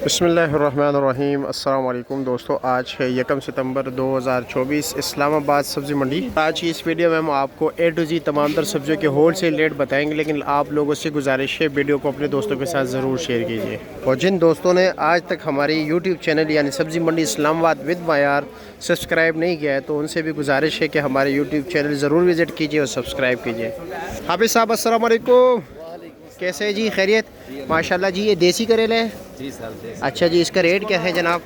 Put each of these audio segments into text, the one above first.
बिस्मिल्लाहिर्रहमानिर्रहीम। अस्सलाम वालेकुम दोस्तों, आज है 1 सितंबर 2024, इस्लामाबाद सब्ज़ी मंडी। आज की इस वीडियो में हम आपको ए टू जी तमाम तर सब्जियों के होल सेल रेट बताएंगे, लेकिन आप लोगों से गुजारिश है वीडियो को अपने दोस्तों के साथ ज़रूर शेयर कीजिए। और जिन दोस्तों ने आज तक हमारी यूट्यूब चैनल यानी सब्ज़ी मंडी इस्लामाबाद विद मायार सब्सक्राइब नहीं किया है तो उनसे भी गुजारिश है कि हमारे यूट्यूब चैनल ज़रूर विज़िट कीजिए और सब्सक्राइब कीजिए। हाफिज़ साहब अस्सलाम वालेकुम, कैसे है जी? खैरियत? माशाल्लाह जी। ये देसी करेला है जी सर। अच्छा जी, इसका रेट क्या है जनाब?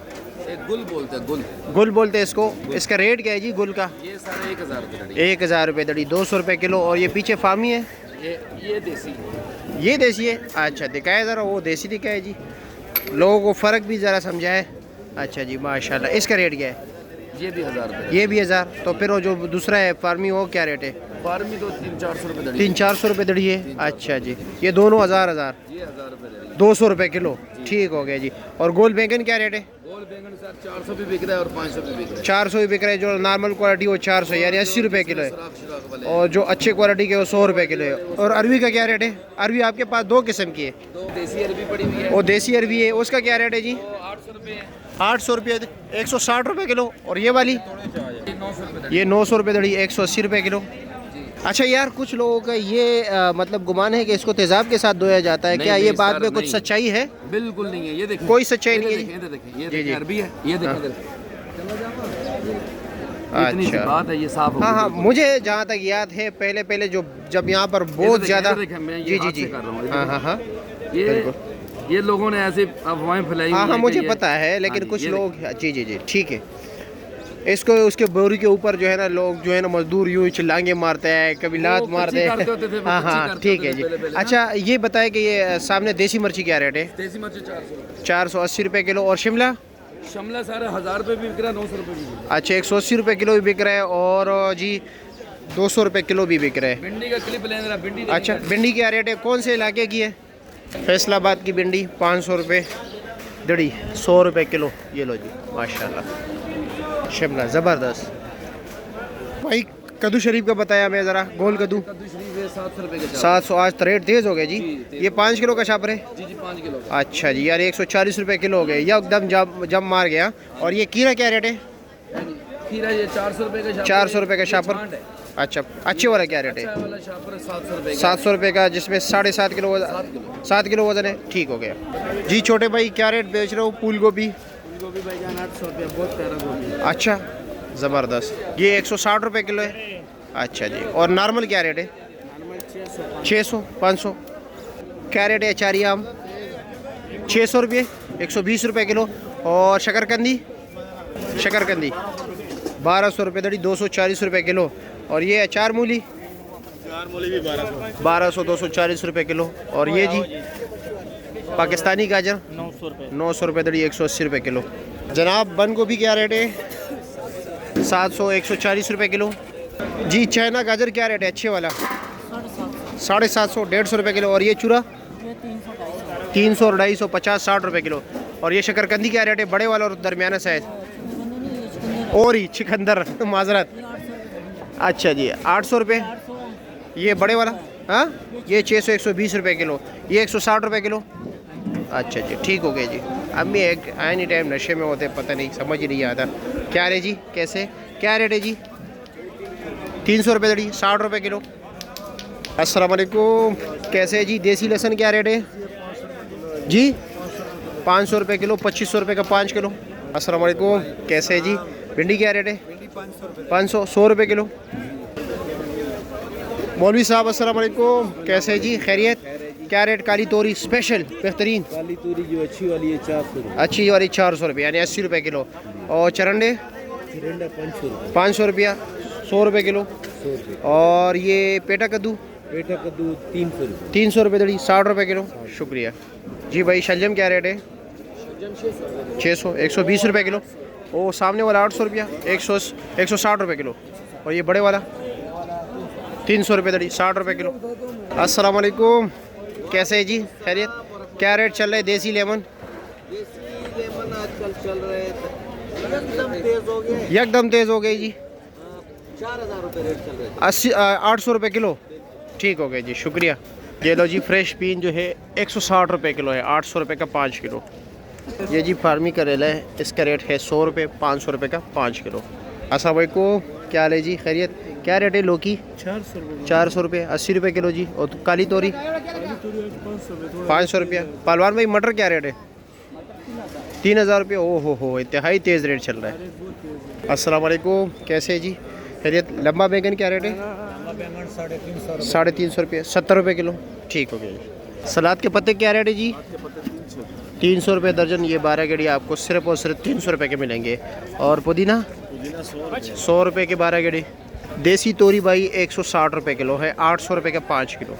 गुल बोलते हैं, गुल बोलते हैं इसको। इसका रेट क्या है जी गुल का? ये सारे 1000 रुपये। 1000 रुपये दड़ी, 200 रुपये किलो। और ये पीछे फार्मी है, ये देसी। ये देसी है। अच्छा दिखाए ज़रा, वो देसी दिखाए जी, लोगों को फ़र्क भी ज़रा समझाए। अच्छा जी माशाल्लाह। इसका रेट क्या है? ये भी 1000 रुपये। ये भी 1000। तो फिर वो जो दूसरा है फार्मी, वो क्या रेट है? फार्मी तो 300-400 रुपये। 300-400 रुपये दड़ी है। अच्छा जी, ये दोनों 1000 ये 1000 रुपये। 200 रुपये किलो। ठीक हो गया जी। और गोल बैंगन क्या रेट है? गोल बैंगन सर 400 भी बिक रहा है और 500 भी बिक रहा है। 400 भी बिक रहा है। जो नॉर्मल क्वालिटी वो 400 यानी 80 रुपये किलो है। और जो अच्छे क्वालिटी के वो 100 रुपये किलो है। और अरवी का क्या रेट है? अरवी आपके पास दो किस्म की है। दो देसी अरबी पड़ी हुई है। वो देसी अरवी है, उसका क्या रेट है जी? 800 रुपये। 800 रुपये, 160 रुपये किलो। और ये वाली? 900 रुपये। ये 900 रुपये दड़ी, 180 रुपये किलो। अच्छा यार, कुछ लोगों का ये मतलब गुमान है कि इसको तेजाब के साथ धोया जाता है, क्या ये बात में कुछ सच्चाई है? बिल्कुल नहीं है। ये देखिए, कोई सच्चाई नहीं है। ये देखिए अरबी है। ये देखिए इतनी सी अच्छा बात है, ये साफ हो हाँ हाँ, गई। मुझे जहाँ तक याद है पहले जो जब यहाँ पर बहुत ज़्यादा जी जी जी हाँ हाँ हाँ ये लोगों ने ऐसे अफवाहें फैलाई। हाँ हाँ मुझे पता है, लेकिन कुछ लोग जी जी जी ठीक है, इसको उसके बोरी के ऊपर जो है ना लोग जो है ना मजदूर यूँ चिल्लांगे मारते हैं, कभी लात मारते हैं। हाँ हाँ ठीक है जी। अच्छा ये बताए कि ये सामने देसी मिर्ची क्या रेट है? देसी मिर्ची 480 रुपये किलो। और शिमला? शिमला सारे 1000 रुपये भी बिक रहा है, 900 रुपये भी बिक रहा अच्छा 180 रुपये किलो भी बिक रहा है। और जी 200 रुपये किलो भी बिक रहा है। है। भिंडी का क्लिप ले रहा भिंडी। अच्छा भिंडी क्या रेट है? कौन से इलाके की है? फैसलाबाद की भिंडी 500 रुपये दड़ी, 100 रुपये किलो। ये लो जी माशाल्लाह, शिमला ज़बरदस्त। भाई कद्दू शरीफ का बताया मैं ज़रा, गोल कद्दू 700 रुपये का। 700। आज तो रेट तेज़ हो गए जी। ये 5 किलो का छापर है? जी 5 किलो। अच्छा जी यार, 140 रुपये किलो हो गए, यह एकदम जम मार गया। और ये कीरा क्या रेट है? खीरा ये 400 रुपये का। 400 रुपये का छापर। अच्छा अच्छे वाला क्या रेट है? 700 रुपये। 700 रुपये का, जिसमें 7.5 किलो 7 किलो वजन है। ठीक हो गया जी। छोटे भाई क्या रेट बेच रहे हो? फूल गोभी? गोभी भाईजान 800 रुपये, बहुत प्यारा गोभी है। अच्छा ज़बरदस्त। ये 160 रुपये किलो है। अच्छा जी। और नॉर्मल क्या रेट है? 600 500। क्या रेट है अचारी आम? 600 रुपये, 120 रुपये किलो। और शकरकंदी? शकरकंदी 1200 रुपये दड़ी, 240 रुपये किलो। और ये अचार मूली? भी 1200 240 रुपये किलो। और ये जी पाकिस्तानी गाजर? 900 रुपये दड़ी, 180 रुपये किलो। जनाब बंद गोभी क्या रेट है? 700 140 रुपये किलो। जी चाइना गाजर क्या रेट है अच्छे वाला? 750 150 रुपये किलो। और ये चूरा? 300 और 250 50 60 रुपये किलो। और ये शकरकंदी क्या रेट है बड़े वाला और दरमियाना साइज? और ही चिकंदर माजरत। अच्छा जी 800 रुपये। ये बड़े वाला? हाँ ये 600 120 रुपये किलो। ये 160 रुपये किलो। अच्छा जी ठीक हो गया जी। अम्मी एक एनी टाइम नशे में होते, पता नहीं समझ ही नहीं आता। क्या रेट जी? कैसे क्या रेट है जी? 300 रुपये दड़ी, 60 रुपये किलो। अस्सलाम वालेकुम, कैसे है जी? देसी लहसुन क्या रेट है जी? 500 रुपये किलो, 2500 रुपये का 5 किलो। अस्सलाम वालेकुम, कैसे है जी? भिंडी क्या रेट है? 500 100 रुपये किलो। मौलवी साहब अस्सलाम वालेकुम, कैसे है जी? खैरियत? क्या रेट काली तोरी स्पेशल बेहतरीन? काली तूरी जो अच्छी वाली है 400 रुपये। अच्छी वाली 400 रुपये यानी 80 रुपये किलो। और चरंडे? 500 रुपया, 100 रुपये किलो। और ये पेटा कद्दू? पेटा कद्दू 300 रुपये। 300 रुपये दड़ी, 60 रुपये किलो। शुक्रिया जी। भाई शलजम क्या रेट है? 600 120 रुपये किलो। ओ सामने वाला 800 रुपया, 160 रुपये किलो। और ये बड़े वाला 300 रुपये दड़ी, 60 रुपये किलो। अस्सलाम वालेकुम, कैसे है जी? खैरियत? क्या रेट चल रहा है देसी लेमन? देसी लेमन आजकल चल रहे हैं, एकदम तेज हो गए। एकदम तेज़ हो गई जी। 4000 रुपये रेट चल रहे हैं। 800 रुपये किलो। ठीक हो गया जी, शुक्रिया। ये लो जी फ्रेश बीन जो है 160 रुपये किलो है, 800 रुपये का 5 किलो। ये जी फार्मी करेला है, इसका रेट है 100 रुपये, 500 रुपये का 5 किलो। अस्सलाम वालेकुम, क्या हाल है जी, खैरियत? क्या रेट है लौकी? 400 रुपये, 80 रुपये किलो जी। और काली तोरी 500 रुपया। पहलवान भाई मटर क्या रेट है? 3000 रुपये। ओहो हो, इंतहाई तेज़ रेट चल रहा है। अस्सलाम वालेकुम, कैसे है जी, खैरियत? लंबा बैंगन क्या रेट है? 350 रुपये, 70 रुपये किलो। ठीक हो गया जी। सलाद के पत्ते क्या रेट है जी? 300 रुपये दर्जन। ये 12 गेड़ी आपको सिर्फ और सिर्फ 300 रुपये के मिलेंगे। और पुदीना 100 रुपये के 12 गेड़ी। देसी तोरी भाई 160 रुपये किलो है, 800 रुपये का 5 किलो।